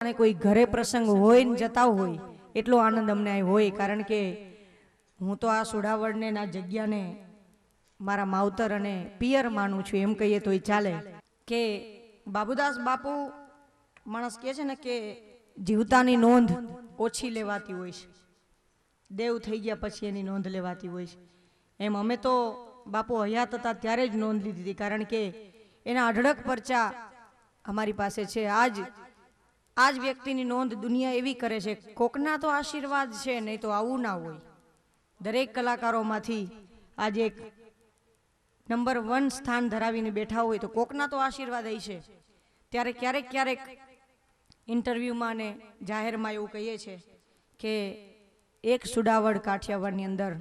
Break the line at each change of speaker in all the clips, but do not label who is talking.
कोई घरे प्रसंग होय ने जता होय एटलो आनंद अमने आ होय। कारण के हूँ तो आ सुडावड़ ने ना जग्या ने मारा मावतर अने पियर मानु छुं एम कहीए तो चाले। के बाबुदास बापू माणस कहे छे ने के जीवतानी नोंध ओછી लेवाती होय छे, देव थई गया पछी एनी नोंध लेवाती होय छे। एम अमे तो बापू हयात हता त्यारे ज नोंध लीधी हती, कारण के एना अढळक परचा अमारी पासे छे। आज व्यक्तिनी नोंध दुनिया एवी करे छे, कोकना तो आशीर्वाद छे, नहीं तो आवुं ना होय। दरेक कलाकारोमांथी आज एक नंबर 1 स्थान धरावीने बैठा होय तो कोकना तो आशीर्वाद हई छे। त्यारे क्यारेक क्यारेक इंटरव्यू में ने जाहेर में एवुं कहीए छे के एक सुडावड़ काठियावाड़नी अंदर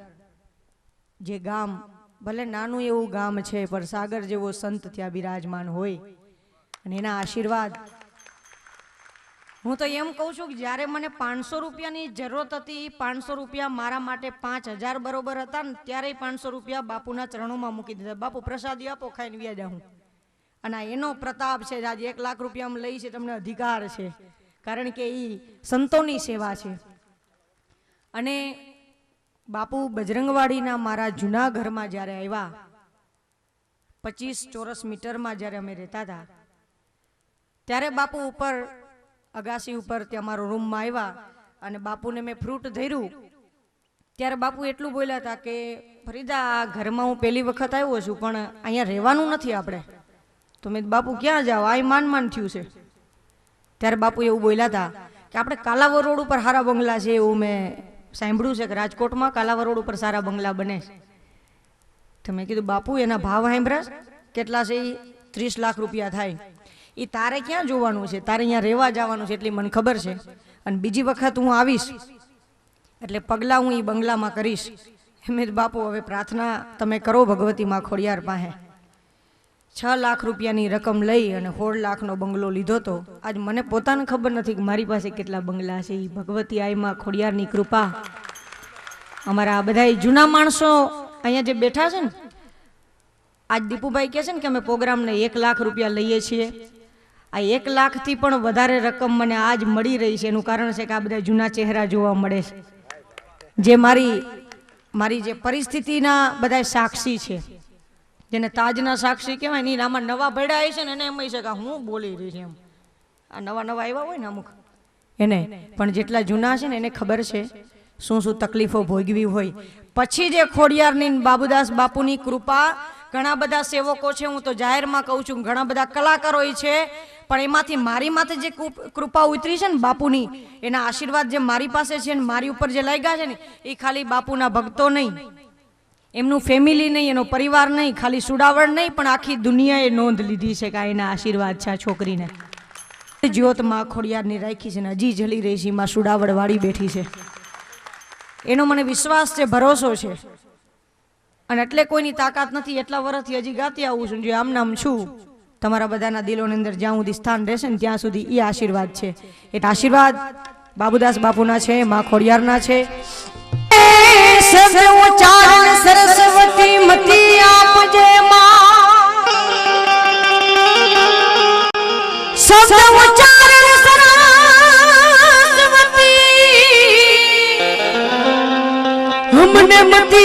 जे गाम भले नानुं एवुं गाम छे पर सागर जेवो संत त्यां बिराजमान होय अने एना आशीर्वाद। हूँ तो एम कहूं छुं कि ज्यारे मने 500 रुपयानी जरूरत हती, 500 रुपया मारा माटे 5000 बरोबर हता ने त्यारे 500 रुपया बापूना चरणोमां मूकी दीधा। बापू प्रसादी आपो खाईने व्या जाऊं। अने एनो प्रताप छे, आज 1 लाख रुपया में लई छे तमने अधिकार छे, कारण के ई संतोनी सेवा छे। अने बापू बजरंगवाड़ीना मारा जूना घरमां ज्यारे आव्या 25 ચોરસ मीटरमां ज्यारे अमे रहेता था त्यारे बापू उपर अगासी उपर त्या मारो रूम में आव्या अने बापू ने मैं फ्रूट धर्यु त्यारे बापू एटलुं बोल्या था के फरीदा आ घरमां हूँ पहली वखत आव्यो छुं पण अहींया रहेवानुं नथी आपणे। तो मैं बापू क्या जाओ आ मान थयुं छे। त्यारे बापू एवुं बोल्या था कि आपणे कालावर रोड पर सारा बंगला छे एवुं मैं सांभळ्युं छे के राजकोटमां कालावर रोड पर सारा बंगला बने। तो मैं कीधुं बापू एना भाव सांभळ्या केटला छे? 30 लाख रुपया थाय। ई तारे क्या जोवानुं छे? तारे अहींया रहेवा जवानुं छे एटली मने खबर छे। अने बीजी वखत हूँ आवीश एटले पगला हूँ ई बंगलामां करीश। एम बापू हवे प्रार्थना तमे करो भगवती मां खोडियार पासे। 6 लाख रुपयानी रकम लई अने 16 लाखनो बंगलो लीधो तो आज मने पोताने खबर नथी कि मारी पासे केटला बंगला छे। ई भगवती आई मां खोडियारनी कृपा। अमारा बधाय जूना माणसो अहींया जे बैठा छे ने आज दीपुभाई कहे छे ने के अमे प्रोग्राम ने 1 लाख रुपया लईए छीए। आ 1 लाख थी पण वधारे रकम मने आज मળી रही छे। एनुं कारण छे के आ बधा जूना चेहरा जोवा मळे छे, जे मारी जे परिस्थितिना बधाय साक्षी छे, जेने ताजना साक्षी कहेवाय ने आमां नवा भळ्या आवी छे ने एने एम छे के हुं बोली रही छे एम। आ नवा नवा आव्या होय ने अमुक एने, पण जेटला जूना छे ने एने खबर छे शुं शुं तकलीफो भोगवी होय। पछी जे खोडियारनी बाबुदास बापूनी कृपा घणा बधा सेवको छे। हूँ तो जाहेर में कहूं छूं घणा बधा कलाकारो छे पण एमांथी मारी माथे जे कृपा उतरी छे ने बापूनी एना आशीर्वाद जे मारी पासे छे ने मारी उपर जे लाग्या छे ने ए खाली बापूना भक्तो नहीं, एमनुं फેમિલી नहीं, एनो परिवार नहीं, खाली सुडावड़ नहीं पण आखी दुनियाए नोंध लीधी छे के एना आशीर्वाद छे। आ छोकरीने ज्योत मां खोडियारनी राखी छे ने हजी जली रही छे। मां सुडावड़ वाળી બેઠી छे एनो मने विश्वास छे, भरोसो छे। અને એટલે કોઈની તાકાત નથી। એટલા વર્ષથી હજી ગાતી આવું છું, જે આમ નામ છું તમારા બધાના દિલોની અંદર જ્યાં સુધી સ્થાન રહેશે ને ત્યાં સુધી એ આશીર્વાદ છે। એ આશીર્વાદ બાબુદાસ બાપુના છે, માં ખોડિયારના છે। શબ્દ ઉચ્ચારણ સરસ્વતી મતી આપજે માં, શબ્દ ઉચ્ચારણ સરસ્વતી हमने मती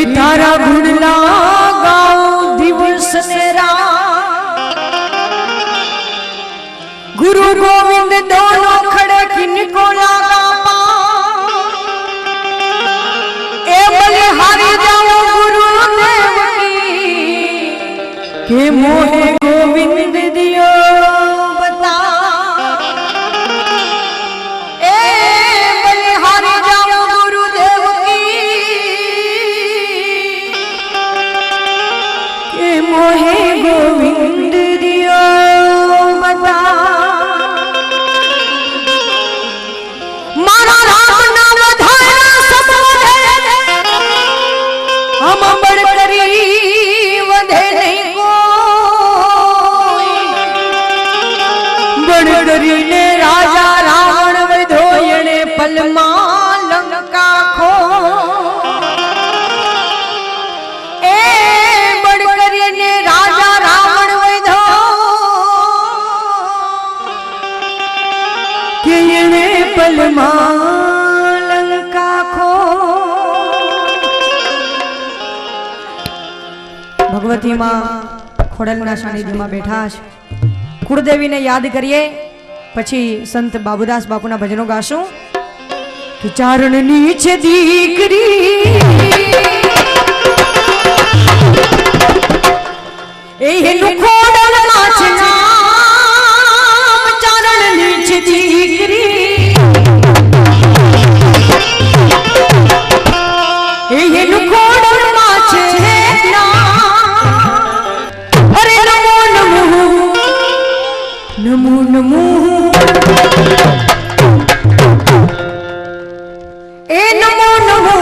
तारा गुण लगाओ दिवस ने रात। गुरु गोविंद दोनों खड़े किनको लगा पा, ए बलिहारी जाओ गुरुदेव की के मोहे गोविंद दियो बता। मोहे गोविंद दियो बता, मारा राम नाम धारा सब वधे, हम अमर करी वधे नहीं को। માં લંકા ખો ભગવતી માં ખોડલના સાનિધ્યમાં બેઠા છે. કુળદેવીને યાદ કરીએ, પછી સંત બાબુદાસ બાપુના ભજનો ગાશું. કે ચારણ નીચે દીકરી એનું ખોડલમાં છે નામ, ચારણ નીચે દીકરી એનું ખોડલમાં છે નામ. અરે નમો નમો નમો નમો એ નમો નમો